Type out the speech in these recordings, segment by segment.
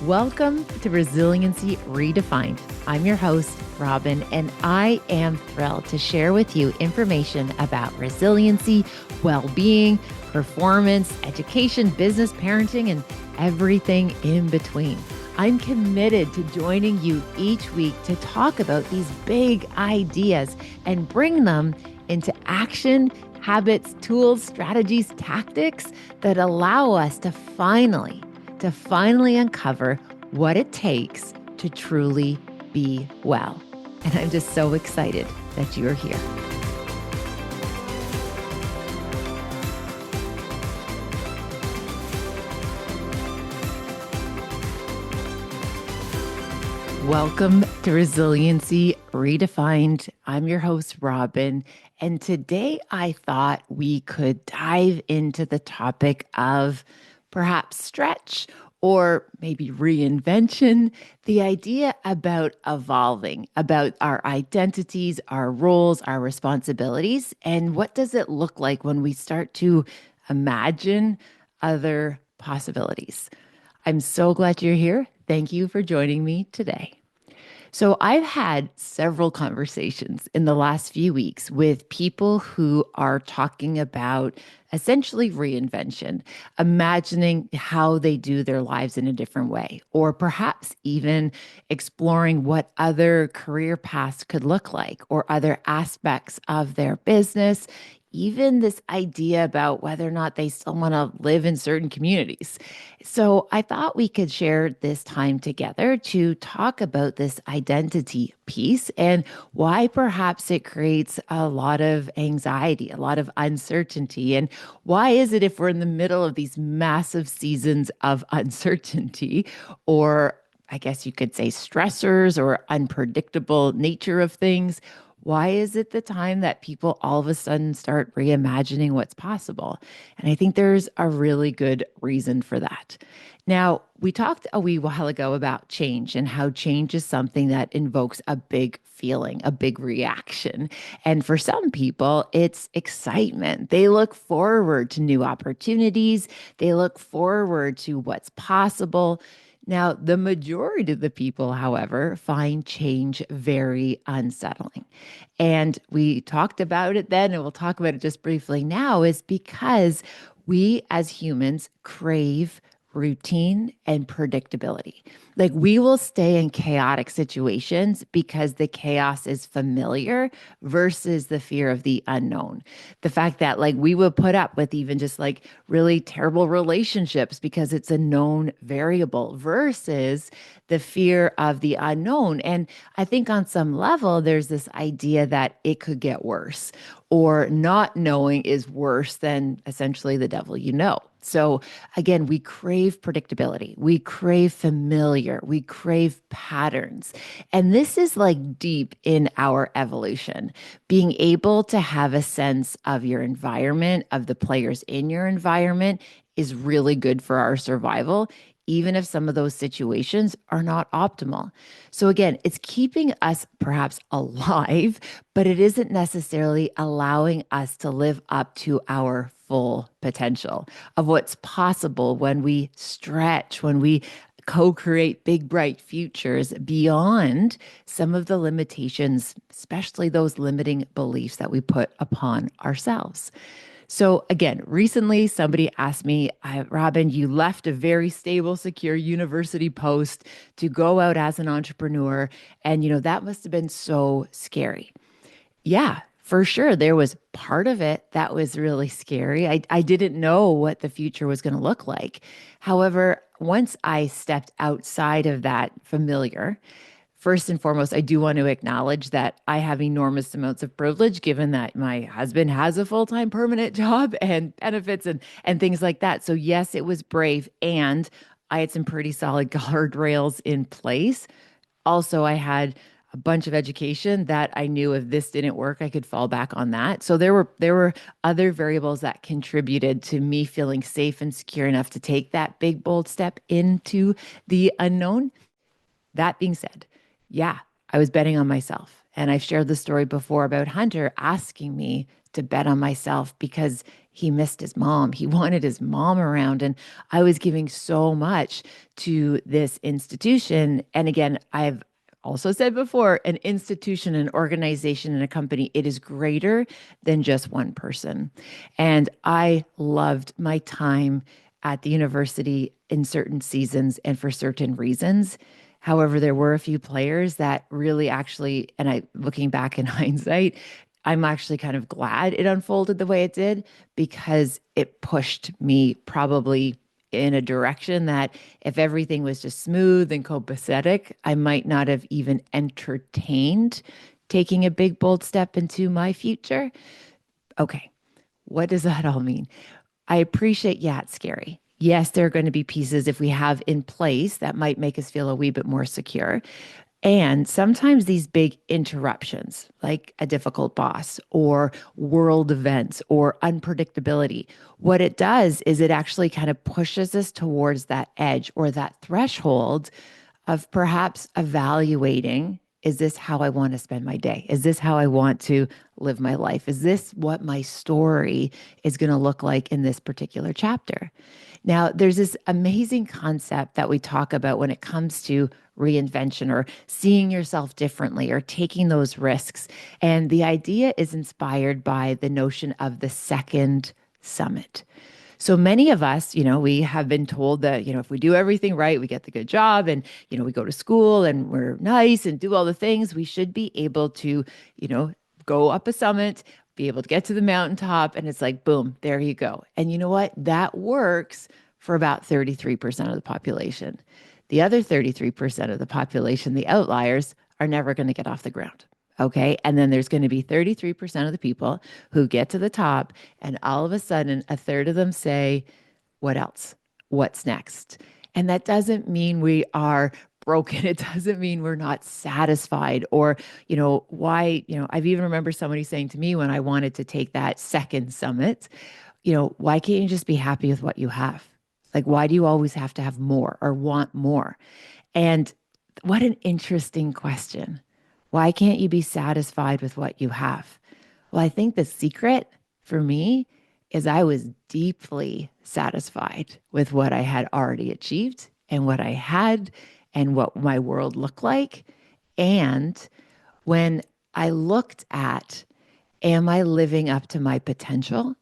Welcome to Resiliency Redefined. I'm your host, Robyne, and I am thrilled to share with you information about resiliency, well-being, performance, education, business, parenting, and everything in between. I'm committed to joining you each week to talk about these big ideas and bring them into action, habits, tools, strategies, tactics that allow us to finally uncover what it takes to truly be well. And I'm just so excited that you're here. Welcome to Resiliency Redefined. I'm your host, Robyne, and today I thought we could dive into the topic of perhaps stretch or maybe reinvention, the idea about evolving, about our identities, our roles, our responsibilities, and what does it look like when we start to imagine other possibilities. I'm so glad you're here. Thank you for joining me today. So, I've had several conversations in the last few weeks with people who are talking about essentially reinvention, imagining how they do their lives in a different way, or perhaps even exploring what other career paths could look like, or other aspects of their business, even this idea about whether or not they still want to live in certain communities. So I thought we could share this time together to talk about this identity piece and why perhaps it creates a lot of anxiety, a lot of uncertainty. And why is it if we're in the middle of these massive seasons of uncertainty, or I guess you could say stressors or unpredictable nature of things, why is it the time that people all of a sudden start reimagining what's possible? And I think there's a really good reason for that. Now, we talked a wee while ago about change and how change is something that invokes a big feeling, a big reaction. And for some people, it's excitement. They look forward to new opportunities, they look forward to what's possible. Now, the majority of the people, however, find change very unsettling. And we talked about it then, and we'll talk about it just briefly now, is because we as humans crave routine and predictability. Like we will stay in chaotic situations because the chaos is familiar versus the fear of the unknown. The fact that like we would put up with even just like really terrible relationships because it's a known variable versus the fear of the unknown. And I think on some level, there's this idea that it could get worse, or not knowing is worse than essentially the devil you know. So again, we crave predictability. We crave familiar. We crave patterns. And this is like deep in our evolution. Being able to have a sense of your environment, of the players in your environment, is really good for our survival, even if some of those situations are not optimal. So again, it's keeping us perhaps alive, but it isn't necessarily allowing us to live up to our full potential of what's possible when we stretch, when we co-create big, bright futures beyond some of the limitations, especially those limiting beliefs that we put upon ourselves. So again, recently somebody asked me, Robyne, you left a very stable, secure university post to go out as an entrepreneur. And, that must have been so scary. Yeah, for sure. There was part of it that was really scary. I didn't know what the future was going to look like. However, once I stepped outside of that familiar, first and foremost, I do want to acknowledge that I have enormous amounts of privilege given that my husband has a full-time permanent job and benefits and things like that. So yes, it was brave and I had some pretty solid guardrails in place. Also, I had a bunch of education that I knew if this didn't work, I could fall back on that. So there were other variables that contributed to me feeling safe and secure enough to take that big bold step into the unknown. That being said, yeah, I was betting on myself. And I've shared the story before about Hunter asking me to bet on myself because he missed his mom. He wanted his mom around. And I was giving so much to this institution. And again, I've also said before, an institution, an organization, and a company, it is greater than just one person. And I loved my time at the university in certain seasons and for certain reasons. However, there were a few players that really actually, and I looking back in hindsight, I'm actually kind of glad it unfolded the way it did because it pushed me probably in a direction that if everything was just smooth and copacetic, I might not have even entertained taking a big, bold step into my future. Okay, what does that all mean? I appreciate, yeah, it's scary. Yes, there are going to be pieces if we have in place that might make us feel a wee bit more secure. And sometimes these big interruptions, like a difficult boss or world events or unpredictability, what it does is it actually kind of pushes us towards that edge or that threshold of perhaps evaluating, is this how I want to spend my day? Is this how I want to live my life? Is this what my story is going to look like in this particular chapter? Now, there's this amazing concept that we talk about when it comes to reinvention or seeing yourself differently or taking those risks. And the idea is inspired by the notion of the second summit. So many of us, we have been told that, if we do everything right, we get the good job and, we go to school and we're nice and do all the things, we should be able to, go up a summit, be able to get to the mountaintop. And it's like, boom, there you go. And you know what? That works for about 33% of the population. The other 33% of the population, the outliers, are never going to get off the ground. Okay. And then there's going to be 33% of the people who get to the top, and all of a sudden, a third of them say, what else? What's next? And that doesn't mean we are broken. It doesn't mean we're not satisfied or, why, I've even remember somebody saying to me when I wanted to take that second summit, why can't you just be happy with what you have? Like, why do you always have to have more or want more? And what an interesting question. Why can't you be satisfied with what you have? Well, I think the secret for me is I was deeply satisfied with what I had already achieved and what I had and what my world looked like. And when I looked at, am I living up to my potential?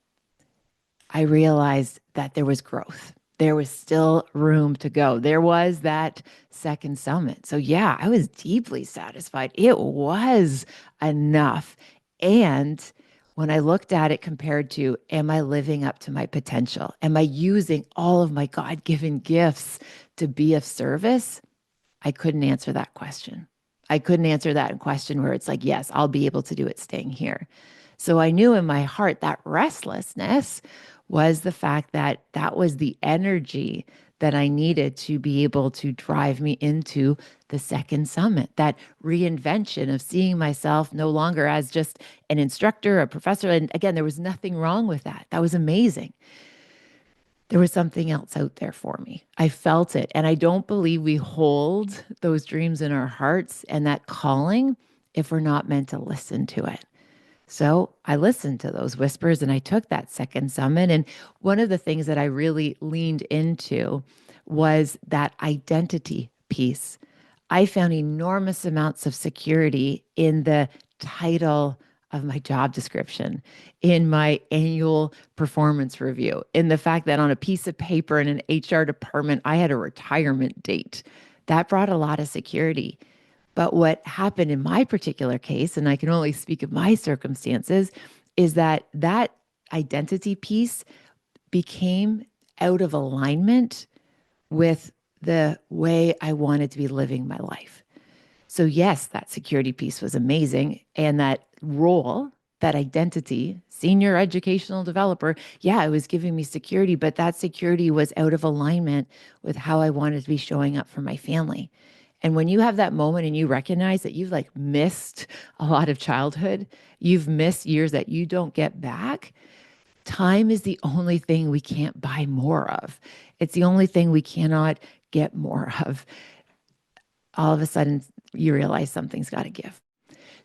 I realized that there was growth. There was still room to go. There was that second summit. So, yeah, I was deeply satisfied. It was enough. And when I looked at it compared to, am I living up to my potential? Am I using all of my God given gifts to be of service? I couldn't answer that question. I couldn't answer that question where it's like, yes, I'll be able to do it staying here. So I knew in my heart that restlessness was the fact that that was the energy that I needed to be able to drive me into the second summit, that reinvention of seeing myself no longer as just an instructor, a professor. And again, there was nothing wrong with that. That was amazing. There was something else out there for me. I felt it. And I don't believe we hold those dreams in our hearts and that calling if we're not meant to listen to it. So I listened to those whispers and I took that second summit. And one of the things that I really leaned into was that identity piece. I found enormous amounts of security in the title of my job description, in my annual performance review, in the fact that on a piece of paper in an HR department, I had a retirement date. That brought a lot of security. But what happened in my particular case, and I can only speak of my circumstances, is that that identity piece became out of alignment with the way I wanted to be living my life. So, yes, that security piece was amazing. And that role, that identity, senior educational developer, yeah, it was giving me security, but that security was out of alignment with how I wanted to be showing up for my family. And when you have that moment and you recognize that you've like missed a lot of childhood, you've missed years that you don't get back, time is the only thing we can't buy more of. It's the only thing we cannot get more of. All of a sudden, you realize something's got to give.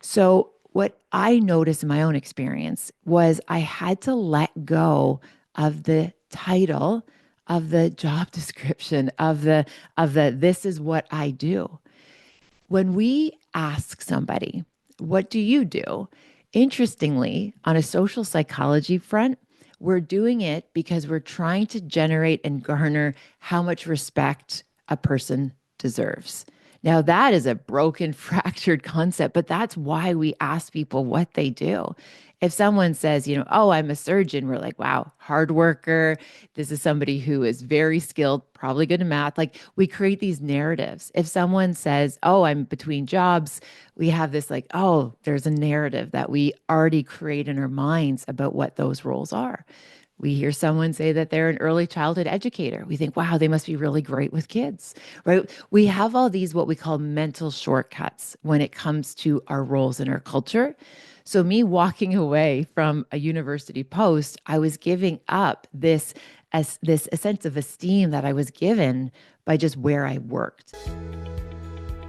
So, what I noticed in my own experience was I had to let go of the title, of the job description, of the this is what I do. When we ask somebody, what do you do? Interestingly, on a social psychology front, we're doing it because we're trying to generate and garner how much respect a person deserves. Now, that is a broken, fractured concept, but that's why we ask people what they do. If someone says, oh, I'm a surgeon, we're like, wow, hard worker. This is somebody who is very skilled, probably good at math. Like we create these narratives. If someone says, oh, I'm between jobs, we have this like, oh, there's a narrative that we already create in our minds about what those roles are. We hear someone say that they're an early childhood educator. We think, wow, they must be really great with kids, right? We have all these what we call mental shortcuts when it comes to our roles in our culture. So, me walking away from a university post, I was giving up this as this a sense of esteem that I was given by just where I worked.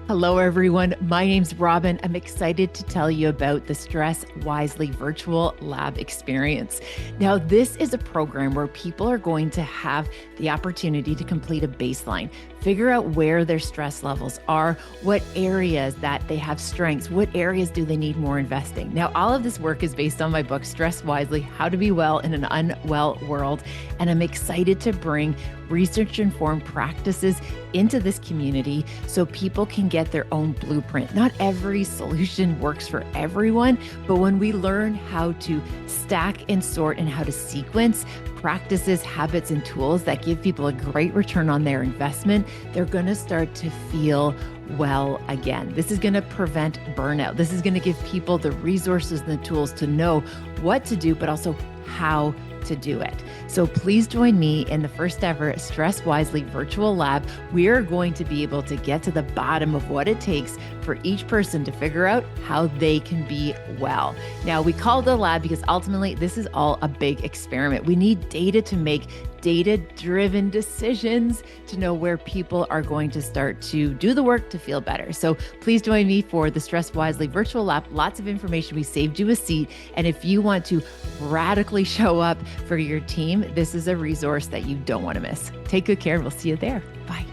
Hello, everyone. My name's Robyne. I'm excited to tell you about the Stress Wisely virtual lab experience. Now, this is a program where people are going to have the opportunity to complete a baseline, figure out where their stress levels are, what areas that they have strengths, what areas do they need more investing. Now, all of this work is based on my book, Stress Wisely, How to Be Well in an Unwell World. And I'm excited to bring research-informed practices into this community so people can get their own blueprint. Not every solution works for everyone, but when we learn how to stack and sort and how to sequence practices, habits, and tools that give people a great return on their investment, they're going to start to feel well again. This is going to prevent burnout. This is going to give people the resources and the tools to know what to do, but also how to do it. So please join me in the first ever Stress Wisely virtual lab. We are going to be able to get to the bottom of what it takes for each person to figure out how they can be well. Now, we call it a lab because ultimately this is all a big experiment. We need data to make data-driven decisions to know where people are going to start to do the work to feel better. So please join me for the Stress Wisely virtual lab. Lots of information. We saved you a seat. And if you want to radically show up for your team, this is a resource that you don't want to miss. Take good care and we'll see you there. Bye.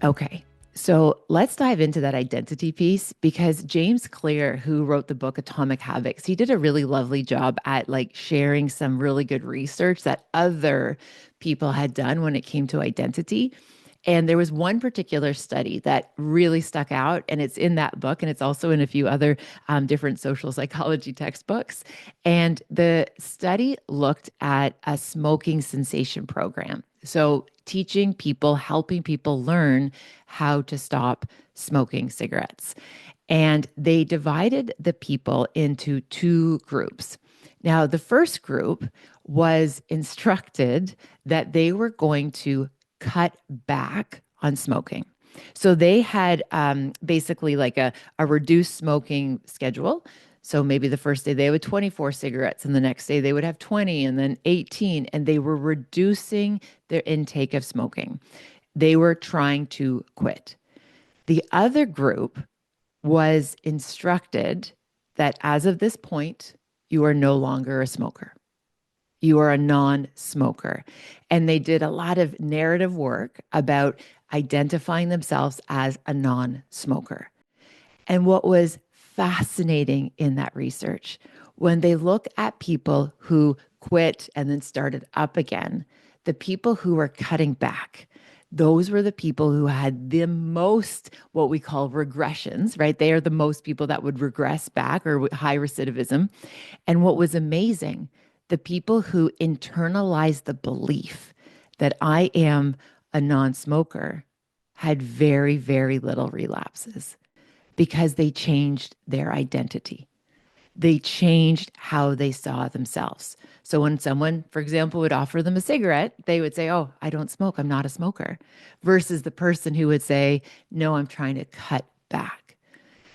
Okay. So let's dive into that identity piece because James Clear, who wrote the book Atomic Habits, he did a really lovely job at like sharing some really good research that other people had done when it came to identity. And there was one particular study that really stuck out, and it's in that book, and it's also in a few other different social psychology textbooks. And the study looked at a smoking cessation program. So teaching people, helping people learn how to stop smoking cigarettes. And they divided the people into two groups. Now, the first group was instructed that they were going to cut back on smoking. So they had basically like a reduced smoking schedule. So maybe the first day they would 24 cigarettes and the next day they would have 20 and then 18, and they were reducing their intake of smoking. They were trying to quit. The other group was instructed that as of this point, you are no longer a smoker. You are a non-smoker. And they did a lot of narrative work about identifying themselves as a non-smoker. And what was fascinating in that research, when they look at people who quit and then started up again, the people who were cutting back, those were the people who had the most what we call regressions, right? They are the most people that would regress back or high recidivism. And what was amazing, the people who internalized the belief that I am a non-smoker had very, very little relapses because they changed their identity. They changed how they saw themselves. So when someone, for example, would offer them a cigarette, they would say, oh, I don't smoke. I'm not a smoker. Versus the person who would say, no, I'm trying to cut back.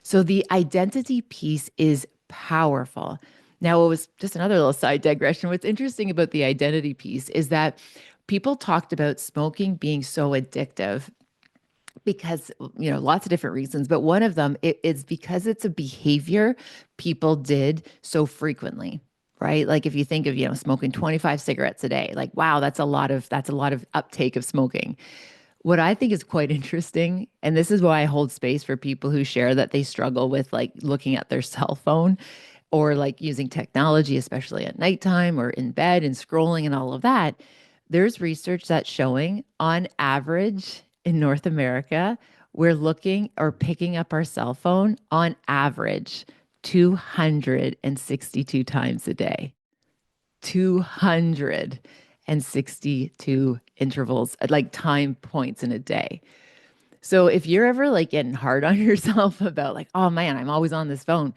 So the identity piece is powerful. Now, it was just another little side digression. What's interesting about the identity piece is that people talked about smoking being so addictive, because lots of different reasons, but one of them is because it's a behavior people did so frequently, right? Like if you think of smoking 25 cigarettes a day, like wow, that's a lot of uptake of smoking. What I think is quite interesting, and this is why I hold space for people who share that they struggle with like looking at their cell phone or like using technology, especially at nighttime or in bed and scrolling and all of that. There's research that's showing on average in North America, we're looking or picking up our cell phone on average 262 times a day. 262 intervals, like time points in a day. So if you're ever like getting hard on yourself about like, oh man, I'm always on this phone,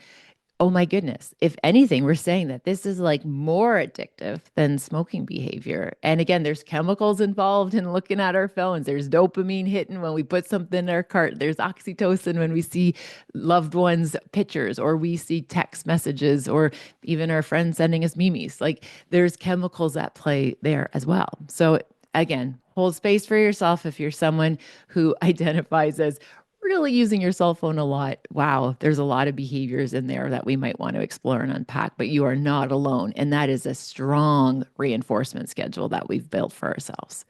oh my goodness. If anything, we're saying that this is like more addictive than smoking behavior. And again, there's chemicals involved in looking at our phones. There's dopamine hitting when we put something in our cart. There's oxytocin when we see loved ones' pictures or we see text messages or even our friends sending us memes. Like there's chemicals at play there as well. So again, hold space for yourself if you're someone who identifies as really using your cell phone a lot. Wow, there's a lot of behaviors in there that we might want to explore and unpack, but you are not alone. And that is a strong reinforcement schedule that we've built for ourselves.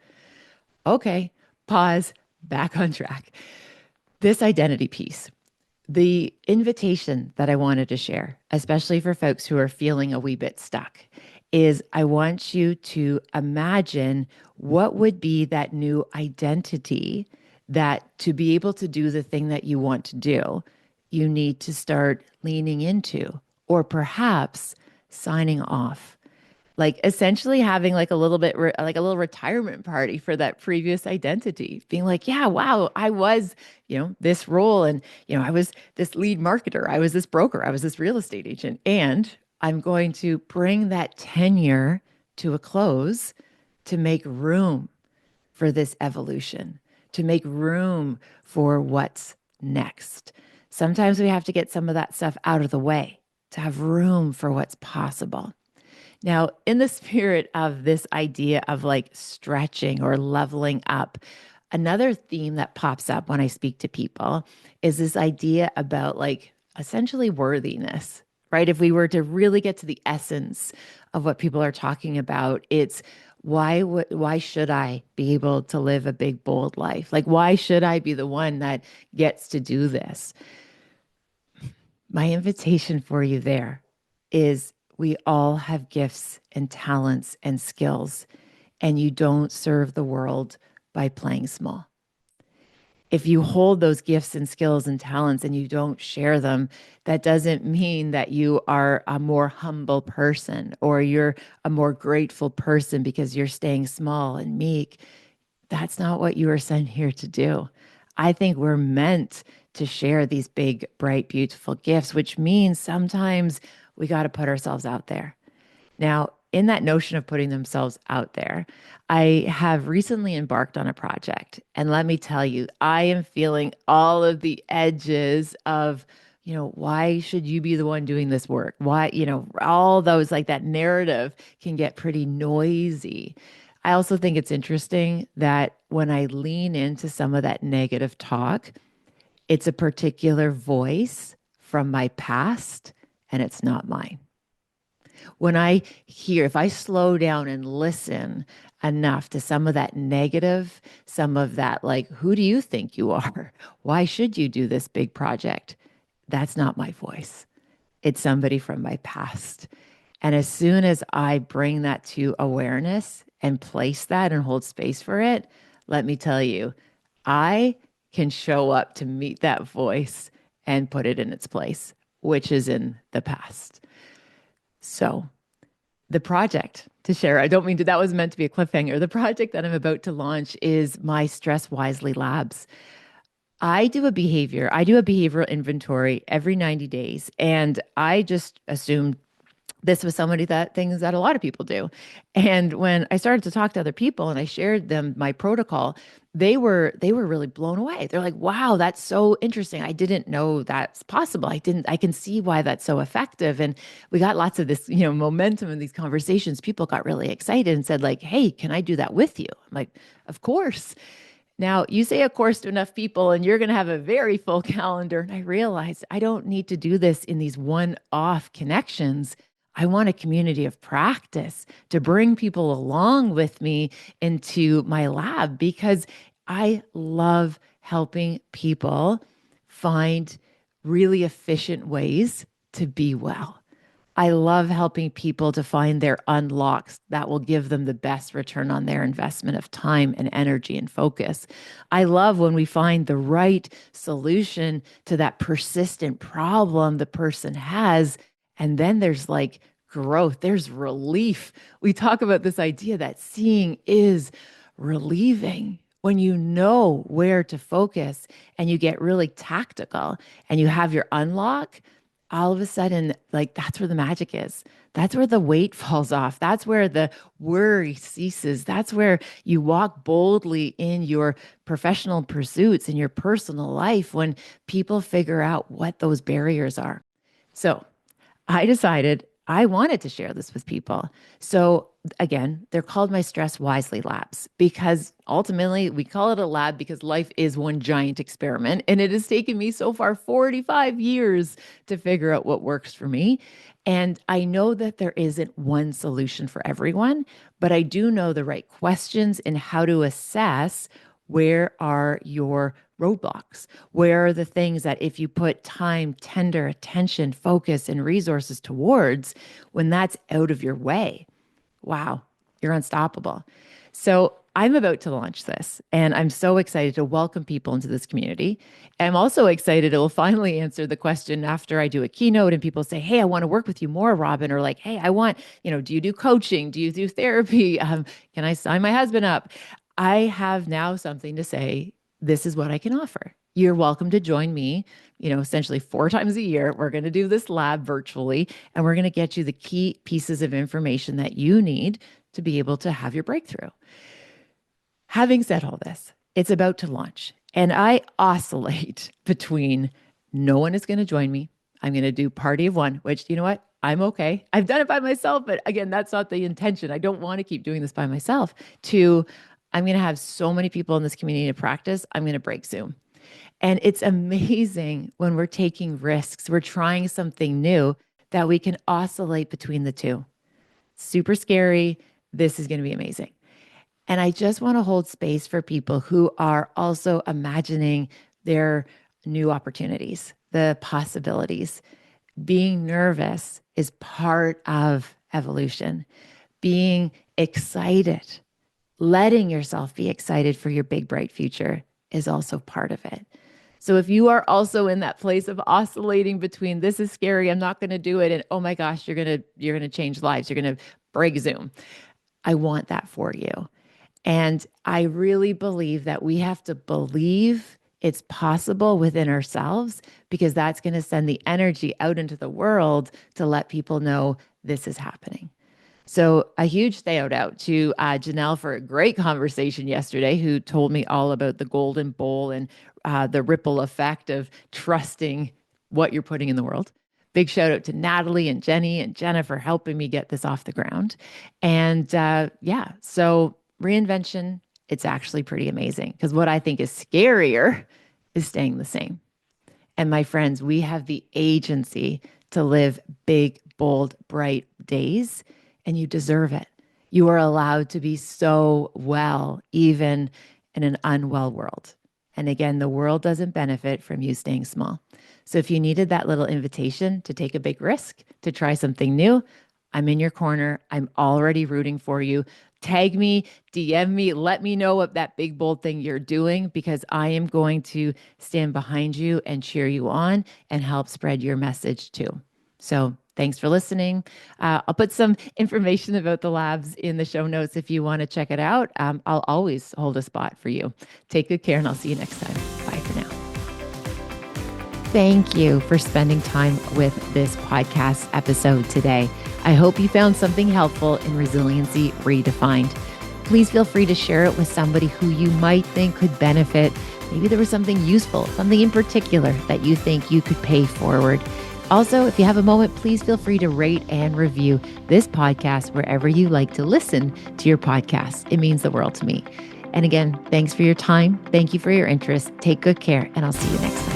Okay, pause, back on track. This identity piece, the invitation that I wanted to share, especially for folks who are feeling a wee bit stuck, is I want you to imagine what would be that new identity that to be able to do the thing that you want to do, you need to start leaning into, or perhaps signing off, like essentially having like a little bit like a little retirement party for that previous identity, being like, yeah, wow, I was this role, and I was this lead marketer, I was this broker, I was this real estate agent, and I'm going to bring that tenure to a close to make room for this evolution, to make room for what's next. Sometimes we have to get some of that stuff out of the way to have room for what's possible. Now, in the spirit of this idea of like stretching or leveling up, another theme that pops up when I speak to people is this idea about like essentially worthiness, right? If we were to really get to the essence of what people are talking about, it's why should I be able to live a big bold life? Like why should I be the one that gets to do this? My invitation for you there is we all have gifts and talents and skills, and you don't serve the world by playing small. If you hold those gifts and skills and talents and you don't share them, that doesn't mean that you are a more humble person or you're a more grateful person because you're staying small and meek. That's not what you were sent here to do. I think we're meant to share these big, bright, beautiful gifts, which means sometimes we got to put ourselves out there. Now, in that notion of putting themselves out there, I have recently embarked on a project. And let me tell you, I am feeling all of the edges of, why should you be the one doing this work? Why, all those like that narrative can get pretty noisy. I also think it's interesting that when I lean into some of that negative talk, it's a particular voice from my past and it's not mine. When I hear, if I slow down and listen enough to some of that negative, some of that, like, who do you think you are? Why should you do this big project? That's not my voice. It's somebody from my past. And as soon as I bring that to awareness and place that and hold space for it, let me tell you, I can show up to meet that voice and put it in its place, which is in the past. So, the project to share, I don't mean to, that was meant to be a cliffhanger. The project that I'm about to launch is my Stress Wisely Labs. I do a behavioral inventory every 90 days. And I just assumed this was somebody that things that a lot of people do. And when I started to talk to other people and I shared them my protocol, they were really blown away. They're like, "Wow, that's so interesting. I didn't know that's possible. I can see why that's so effective." And we got lots of this, momentum in these conversations. People got really excited and said like, "Hey, can I do that with you?" I'm like, "Of course." Now, you say a course to enough people and you're going to have a very full calendar. And I realized I don't need to do this in these one-off connections. I want a community of practice to bring people along with me into my lab because I love helping people find really efficient ways to be well. I love helping people to find their unlocks that will give them the best return on their investment of time and energy and focus. I love when we find the right solution to that persistent problem the person has. And then there's like growth, there's relief. We talk about this idea that seeing is relieving. When you know where to focus and you get really tactical and you have your unlock, all of a sudden, like that's where the magic is. That's where the weight falls off. That's where the worry ceases. That's where you walk boldly in your professional pursuits, in your personal life, when people figure out what those barriers are. So I decided I wanted to share this with people. So again, they're called my Stress Wisely labs because ultimately we call it a lab because life is one giant experiment. And it has taken me so far 45 years to figure out what works for me. And I know that there isn't one solution for everyone, but I do know the right questions and how to assess where are your roadblocks? Where are the things that if you put time, tender attention, focus, and resources towards, when that's out of your way, wow, you're unstoppable. So I'm about to launch this, and I'm so excited to welcome people into this community. I'm also excited it will finally answer the question after I do a keynote and people say, hey, I want to work with you more, Robyne, or like, hey, I want, do you do coaching? Do you do therapy? Can I sign my husband up? I have now something to say, this is what I can offer. You're welcome to join me, essentially 4 times a year. We're going to do this lab virtually, and we're going to get you the key pieces of information that you need to be able to have your breakthrough. Having said all this, it's about to launch, and I oscillate between no one is going to join me. I'm going to do party of one, which, you know what? I'm okay. I've done it by myself, but again, that's not the intention. I don't want to keep doing this by myself. To I'm going to have so many people in this community to practice. I'm going to break Zoom. And it's amazing when we're taking risks, we're trying something new, that we can oscillate between the two. Super scary. This is going to be amazing. And I just want to hold space for people who are also imagining their new opportunities, the possibilities. Being nervous is part of evolution. Being excited, letting yourself be excited for your big, bright future is also part of it. So if you are also in that place of oscillating between this is scary, I'm not going to do it, and oh my gosh, you're going to change lives, you're going to break Zoom, I want that for you. And I really believe that we have to believe it's possible within ourselves, because that's going to send the energy out into the world to let people know this is happening. So a huge shout out to Janelle for a great conversation yesterday, who told me all about the golden bowl and the ripple effect of trusting what you're putting in the world. Big shout out to Natalie and Jenny and Jenna for helping me get this off the ground. And so Reinvention, it's actually pretty amazing, because what I think is scarier is staying the same. And my friends, we have the agency to live big, bold, bright days, and you deserve it. You are allowed to be so well, even in an unwell world. And again, the world doesn't benefit from you staying small. So if you needed that little invitation to take a big risk, to try something new, I'm in your corner. I'm already rooting for you. Tag me, DM me, let me know what that big, bold thing you're doing, because I am going to stand behind you and cheer you on and help spread your message too. So thanks for listening. I'll put some information about the labs in the show notes if you want to check it out. I'll always hold a spot for you. Take good care, and I'll see you next time. Bye for now. Thank you for spending time with this podcast episode today. I hope you found something helpful in Resiliency Redefined. Please feel free to share it with somebody who you might think could benefit. Maybe there was something useful, something in particular that you think you could pay forward. Also, if you have a moment, please feel free to rate and review this podcast wherever you like to listen to your podcast. It means the world to me. And again, thanks for your time. Thank you for your interest. Take good care, and I'll see you next time.